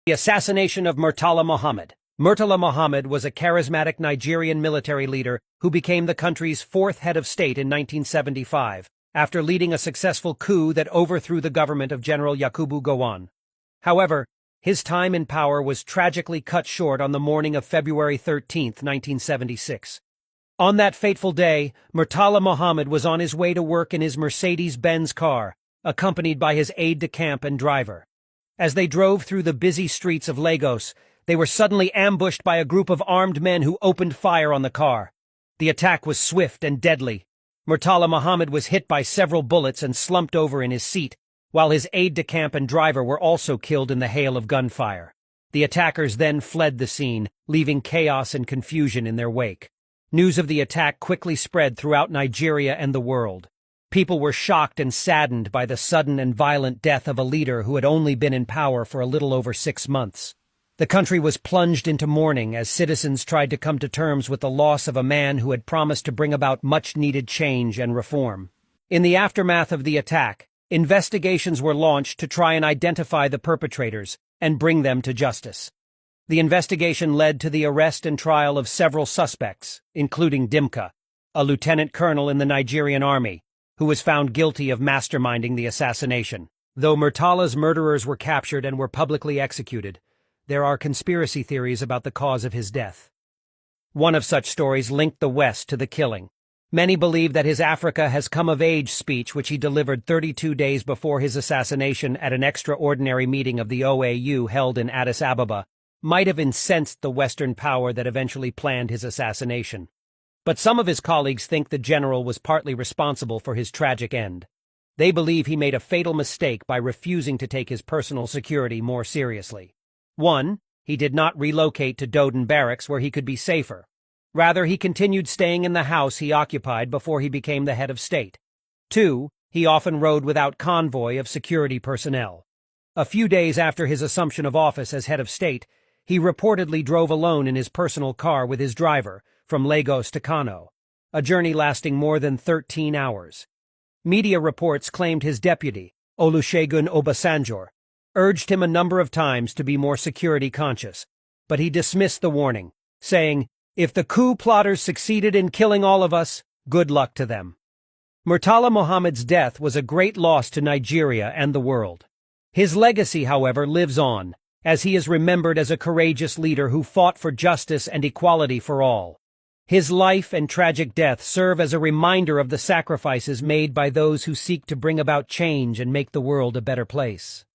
The assassination of Murtala Mohammed. Murtala Mohammed was a charismatic Nigerian military leader who became the country's fourth head of state in 1975, after leading a successful coup that overthrew the government of General Yakubu Gowon. However, his time in power was tragically cut short on the morning of February 13, 1976. On that fateful day, Murtala Mohammed was on his way to work in his Mercedes-Benz car, accompanied by his aide-de-camp and driver. As they drove through the busy streets of Lagos, they were suddenly ambushed by a group of armed men who opened fire on the car. The attack was swift and deadly. Murtala Mohammed was hit by several bullets and slumped over in his seat, while his aide-de-camp and driver were also killed in the hail of gunfire. The attackers then fled the scene, leaving chaos and confusion in their wake. News of the attack quickly spread throughout Nigeria and the world. People were shocked and saddened by the sudden and violent death of a leader who had only been in power for a little over 6 months. The country was plunged into mourning as citizens tried to come to terms with the loss of a man who had promised to bring about much-needed change and reform. In the aftermath of the attack, investigations were launched to try and identify the perpetrators and bring them to justice. The investigation led to the arrest and trial of several suspects, including Dimka, a lieutenant colonel in the Nigerian army, who was found guilty of masterminding the assassination. Though Murtala's murderers were captured and were publicly executed, there are conspiracy theories about the cause of his death. One of such stories linked the West to the killing. Many believe that his Africa has come of age speech, which he delivered 32 days before his assassination at an extraordinary meeting of the OAU held in Addis Ababa, might have incensed the Western power that eventually planned his assassination. But some of his colleagues think the general was partly responsible for his tragic end. They believe he made a fatal mistake by refusing to take his personal security more seriously. 1. He did not relocate to Doden Barracks where he could be safer. Rather, he continued staying in the house he occupied before he became the head of state. 2. He often rode without convoy of security personnel. A few days after his assumption of office as head of state, he reportedly drove alone in his personal car with his driver from Lagos to Kano, a journey lasting more than 13 hours. Media reports claimed his deputy, Olusegun Obasanjo, urged him a number of times to be more security conscious, but he dismissed the warning, saying, "If the coup plotters succeeded in killing all of us, good luck to them." Murtala Mohammed's death was a great loss to Nigeria and the world. His legacy, however, lives on, as he is remembered as a courageous leader who fought for justice and equality for all. His life and tragic death serve as a reminder of the sacrifices made by those who seek to bring about change and make the world a better place.